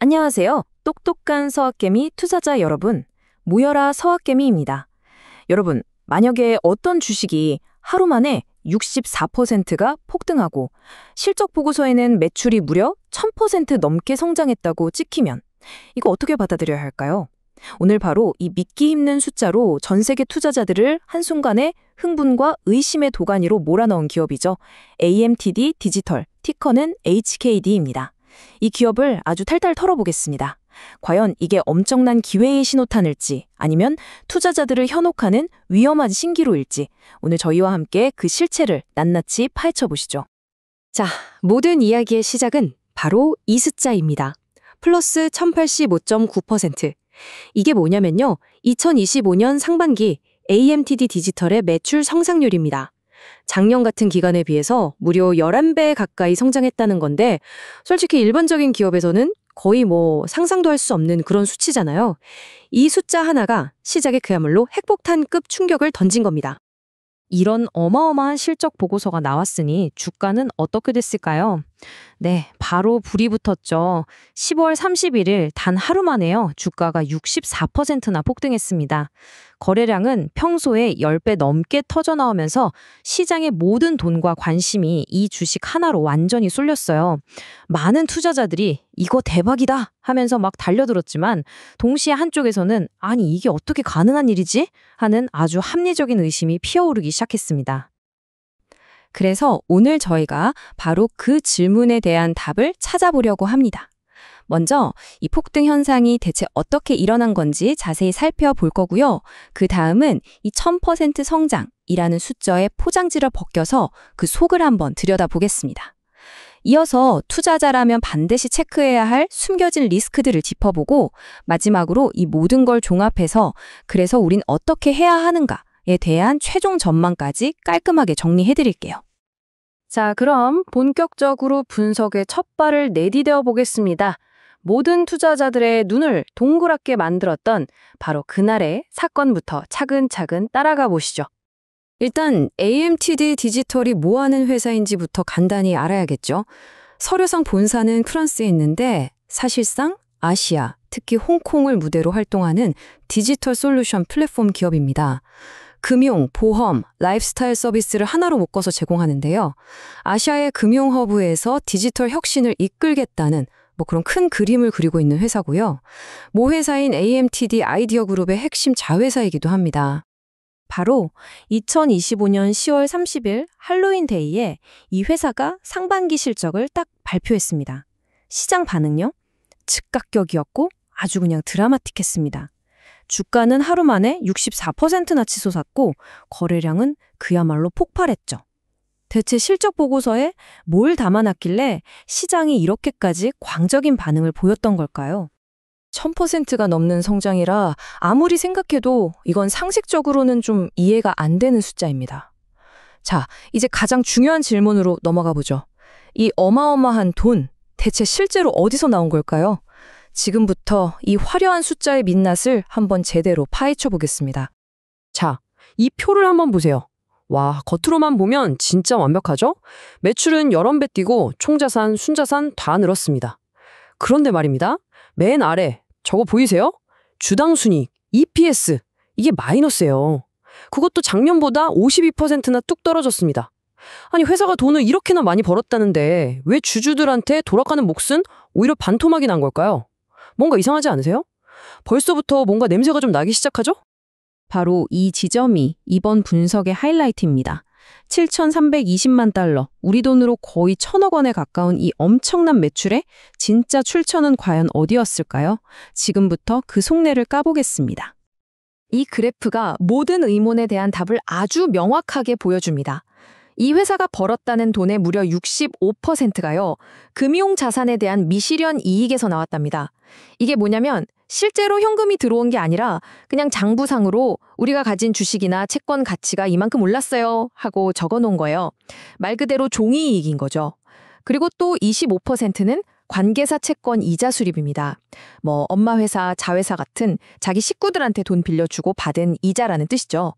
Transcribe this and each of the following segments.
안녕하세요. 똑똑한 서학개미 투자자 여러분. 모여라 서학개미입니다. 여러분, 만약에 어떤 주식이 하루 만에 64%가 폭등하고 실적 보고서에는 매출이 무려 1000% 넘게 성장했다고 찍히면 이거 어떻게 받아들여야 할까요? 오늘 바로 이 믿기 힘든 숫자로 전 세계 투자자들을 한순간에 흥분과 의심의 도가니로 몰아넣은 기업이죠. AMTD 디지털, 티커는 HKD입니다. 이 기업을 아주 탈탈 털어보겠습니다. 과연 이게 엄청난 기회의 신호탄일지 아니면 투자자들을 현혹하는 위험한 신기루일지 오늘 저희와 함께 그 실체를 낱낱이 파헤쳐보시죠. 자, 모든 이야기의 시작은 바로 이 숫자입니다. 플러스 1085.9%. 이게 뭐냐면요. 2025년 상반기 AMTD 디지털의 매출 성장률입니다. 작년 같은 기간에 비해서 무려 11배 가까이 성장했다는 건데 솔직히 일반적인 기업에서는 거의 상상도 할 수 없는 그런 수치잖아요. 이 숫자 하나가 시작에 그야말로 핵폭탄급 충격을 던진 겁니다. 이런 어마어마한 실적 보고서가 나왔으니 주가는 어떻게 됐을까요? 네, 바로 불이 붙었죠. 10월 31일 단 하루 만에요. 주가가 64%나 폭등했습니다. 거래량은 평소에 10배 넘게 터져나오면서 시장의 모든 돈과 관심이 이 주식 하나로 완전히 쏠렸어요. 많은 투자자들이 이거 대박이다 하면서 막 달려들었지만 동시에 한쪽에서는 아니 이게 어떻게 가능한 일이지? 하는 아주 합리적인 의심이 피어오르기 시작했습니다. 그래서 오늘 저희가 바로 그 질문에 대한 답을 찾아보려고 합니다. 먼저 이 폭등 현상이 대체 어떻게 일어난 건지 자세히 살펴볼 거고요. 그 다음은 이 1000% 성장이라는 숫자의 포장지를 벗겨서 그 속을 한번 들여다보겠습니다. 이어서 투자자라면 반드시 체크해야 할 숨겨진 리스크들을 짚어보고 마지막으로 이 모든 걸 종합해서 그래서 우린 어떻게 해야 하는가에 대한 최종 전망까지 깔끔하게 정리해드릴게요. 자, 그럼 본격적으로 분석의 첫 발을 내디뎌 보겠습니다. 모든 투자자들의 눈을 동그랗게 만들었던 바로 그날의 사건부터 차근차근 따라가 보시죠. 일단 AMTD 디지털이 뭐 하는 회사인지부터 간단히 알아야겠죠. 서류상 본사는 프랑스에 있는데 사실상 아시아, 특히 홍콩을 무대로 활동하는 디지털 솔루션 플랫폼 기업입니다. 금융, 보험, 라이프스타일 서비스를 하나로 묶어서 제공하는데요. 아시아의 금융 허브에서 디지털 혁신을 이끌겠다는 그런 큰 그림을 그리고 있는 회사고요. 모 회사인 AMTD 아이디어 그룹의 핵심 자회사이기도 합니다. 바로 2025년 10월 30일 할로윈 데이에 이 회사가 상반기 실적을 딱 발표했습니다. 시장 반응요? 즉각격이었고 아주 그냥 드라마틱했습니다. 주가는 하루 만에 64%나 치솟았고 거래량은 그야말로 폭발했죠. 대체 실적 보고서에 뭘 담아놨길래 시장이 이렇게까지 광적인 반응을 보였던 걸까요? 1000%가 넘는 성장이라 아무리 생각해도 이건 상식적으로는 좀 이해가 안 되는 숫자입니다. 자, 이제 가장 중요한 질문으로 넘어가 보죠. 이 어마어마한 돈, 대체 실제로 어디서 나온 걸까요? 지금부터 이 화려한 숫자의 민낯을 한번 제대로 파헤쳐 보겠습니다. 자, 이 표를 한번 보세요. 와, 겉으로만 보면 진짜 완벽하죠? 매출은 11배 뛰고 총자산, 순자산 다 늘었습니다. 그런데 말입니다. 맨 아래 저거 보이세요? 주당 순이익, EPS, 이게 마이너스예요. 그것도 작년보다 52%나 뚝 떨어졌습니다. 아니 회사가 돈을 이렇게나 많이 벌었다는데 왜 주주들한테 돌아가는 몫은 오히려 반토막이 난 걸까요? 뭔가 이상하지 않으세요? 벌써부터 뭔가 냄새가 좀 나기 시작하죠? 바로 이 지점이 이번 분석의 하이라이트입니다. 7,320만 달러, 우리 돈으로 거의 1,000억 원에 가까운 이 엄청난 매출에 진짜 출처는 과연 어디였을까요? 지금부터 그 속내를 까보겠습니다. 이 그래프가 모든 의문에 대한 답을 아주 명확하게 보여줍니다. 이 회사가 벌었다는 돈의 무려 65%가요. 금융 자산에 대한 미실현 이익에서 나왔답니다. 이게 뭐냐면 실제로 현금이 들어온 게 아니라 그냥 장부상으로 우리가 가진 주식이나 채권 가치가 이만큼 올랐어요 하고 적어놓은 거예요. 말 그대로 종이이익인 거죠. 그리고 또 25%는 관계사 채권 이자 수립입니다. 엄마 회사, 자회사 같은 자기 식구들한테 돈 빌려주고 받은 이자라는 뜻이죠.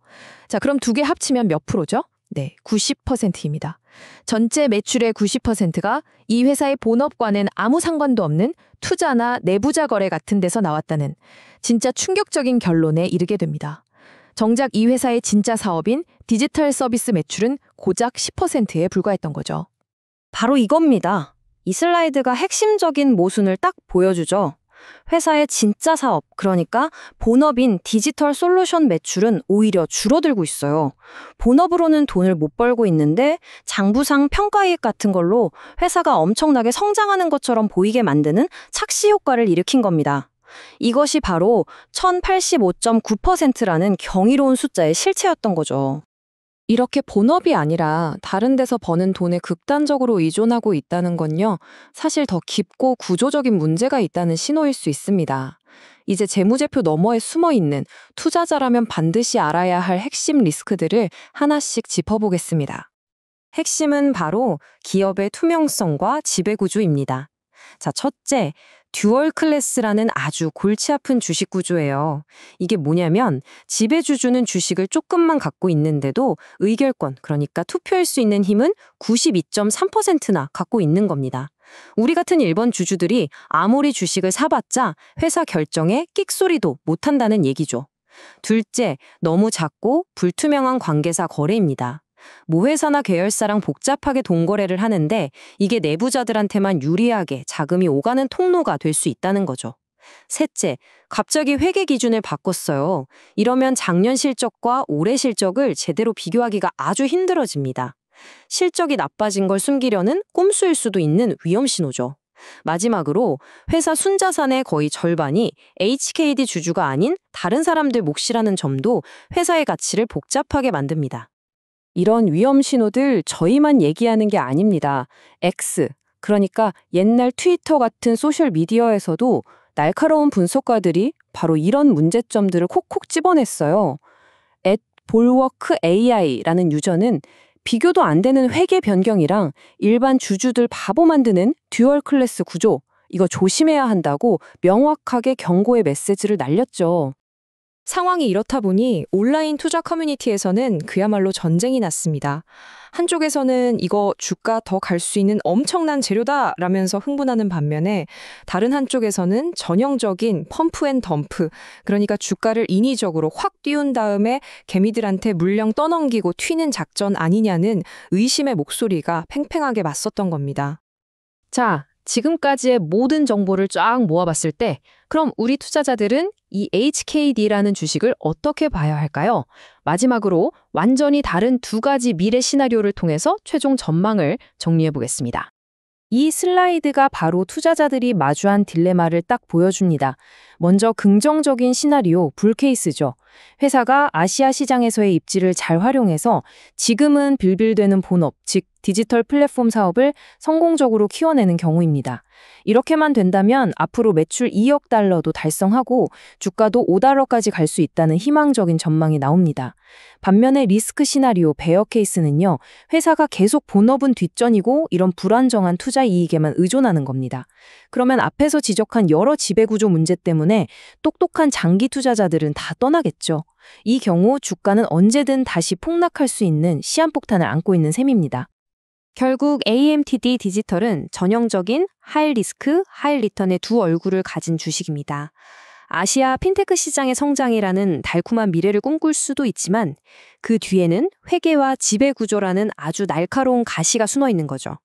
자, 그럼 두 개 합치면 몇 프로죠? 네, 90%입니다. 전체 매출의 90%가 이 회사의 본업과는 아무 상관도 없는 투자나 내부자 거래 같은 데서 나왔다는 진짜 충격적인 결론에 이르게 됩니다. 정작 이 회사의 진짜 사업인 디지털 서비스 매출은 고작 10%에 불과했던 거죠. 바로 이겁니다. 이 슬라이드가 핵심적인 모순을 딱 보여주죠. 회사의 진짜 사업, 그러니까 본업인 디지털 솔루션 매출은 오히려 줄어들고 있어요. 본업으로는 돈을 못 벌고 있는데 장부상 평가이익 같은 걸로 회사가 엄청나게 성장하는 것처럼 보이게 만드는 착시 효과를 일으킨 겁니다. 이것이 바로 1085.9%라는 경이로운 숫자의 실체였던 거죠. 이렇게 본업이 아니라 다른 데서 버는 돈에 극단적으로 의존하고 있다는 건요, 사실 더 깊고 구조적인 문제가 있다는 신호일 수 있습니다. 이제 재무제표 너머에 숨어 있는 투자자라면 반드시 알아야 할 핵심 리스크들을 하나씩 짚어보겠습니다. 핵심은 바로 기업의 투명성과 지배구조입니다. 자, 첫째, 듀얼 클래스라는 아주 골치 아픈 주식 구조예요. 이게 뭐냐면 지배주주는 주식을 조금만 갖고 있는데도 의결권, 그러니까 투표할 수 있는 힘은 92.3%나 갖고 있는 겁니다. 우리 같은 일본 주주들이 아무리 주식을 사봤자 회사 결정에 끽소리도 못한다는 얘기죠. 둘째, 너무 작고 불투명한 관계사 거래입니다. 모 회사나 계열사랑 복잡하게 돈거래를 하는데 이게 내부자들한테만 유리하게 자금이 오가는 통로가 될 수 있다는 거죠. 셋째, 갑자기 회계 기준을 바꿨어요. 이러면 작년 실적과 올해 실적을 제대로 비교하기가 아주 힘들어집니다. 실적이 나빠진 걸 숨기려는 꼼수일 수도 있는 위험 신호죠. 마지막으로 회사 순자산의 거의 절반이 HKD 주주가 아닌 다른 사람들 몫이라는 점도 회사의 가치를 복잡하게 만듭니다. 이런 위험 신호들 저희만 얘기하는 게 아닙니다. X, 그러니까 옛날 트위터 같은 소셜미디어에서도 날카로운 분석가들이 바로 이런 문제점들을 콕콕 집어냈어요. @볼워크AI라는 유저는 비교도 안 되는 회계 변경이랑 일반 주주들 바보 만드는 듀얼 클래스 구조, 이거 조심해야 한다고 명확하게 경고의 메시지를 날렸죠. 상황이 이렇다 보니 온라인 투자 커뮤니티에서는 그야말로 전쟁이 났습니다. 한쪽에서는 이거 주가 더 갈 수 있는 엄청난 재료다 라면서 흥분하는 반면에 다른 한쪽에서는 전형적인 펌프 앤 덤프, 그러니까 주가를 인위적으로 확 띄운 다음에 개미들한테 물량 떠넘기고 튀는 작전 아니냐는 의심의 목소리가 팽팽하게 맞섰던 겁니다. 자, 지금까지의 모든 정보를 쫙 모아봤을 때 그럼 우리 투자자들은 이 HKD라는 주식을 어떻게 봐야 할까요? 마지막으로 완전히 다른 두 가지 미래 시나리오를 통해서 최종 전망을 정리해 보겠습니다. 이 슬라이드가 바로 투자자들이 마주한 딜레마를 딱 보여줍니다. 먼저 긍정적인 시나리오, 불케이스죠. 회사가 아시아 시장에서의 입지를 잘 활용해서 지금은 빌빌대는 본업, 즉 디지털 플랫폼 사업을 성공적으로 키워내는 경우입니다. 이렇게만 된다면 앞으로 매출 2억 달러도 달성하고 주가도 5달러까지 갈 수 있다는 희망적인 전망이 나옵니다. 반면에 리스크 시나리오, 베어 케이스는요, 회사가 계속 본업은 뒷전이고 이런 불안정한 투자 이익에만 의존하는 겁니다. 그러면 앞에서 지적한 여러 지배구조 문제 때문에 똑똑한 장기 투자자들은 다 떠나겠죠. 이 경우 주가는 언제든 다시 폭락할 수 있는 시한폭탄을 안고 있는 셈입니다. 결국 AMTD 디지털은 전형적인 하이 리스크, 하이 리턴의 두 얼굴을 가진 주식입니다. 아시아 핀테크 시장의 성장이라는 달콤한 미래를 꿈꿀 수도 있지만 그 뒤에는 회계와 지배구조라는 아주 날카로운 가시가 숨어 있는 거죠.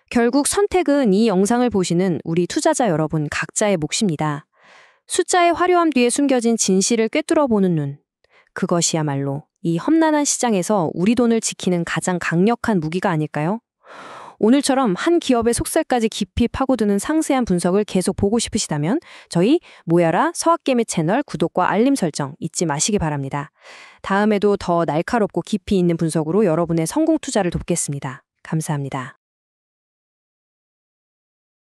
결국 선택은 이 영상을 보시는 우리 투자자 여러분 각자의 몫입니다. 숫자의 화려함 뒤에 숨겨진 진실을 꿰뚫어보는 눈. 그것이야말로 이 험난한 시장에서 우리 돈을 지키는 가장 강력한 무기가 아닐까요? 오늘처럼 한 기업의 속살까지 깊이 파고드는 상세한 분석을 계속 보고 싶으시다면 저희 모여라 서학개미 채널 구독과 알림 설정 잊지 마시기 바랍니다. 다음에도 더 날카롭고 깊이 있는 분석으로 여러분의 성공 투자를 돕겠습니다. 감사합니다.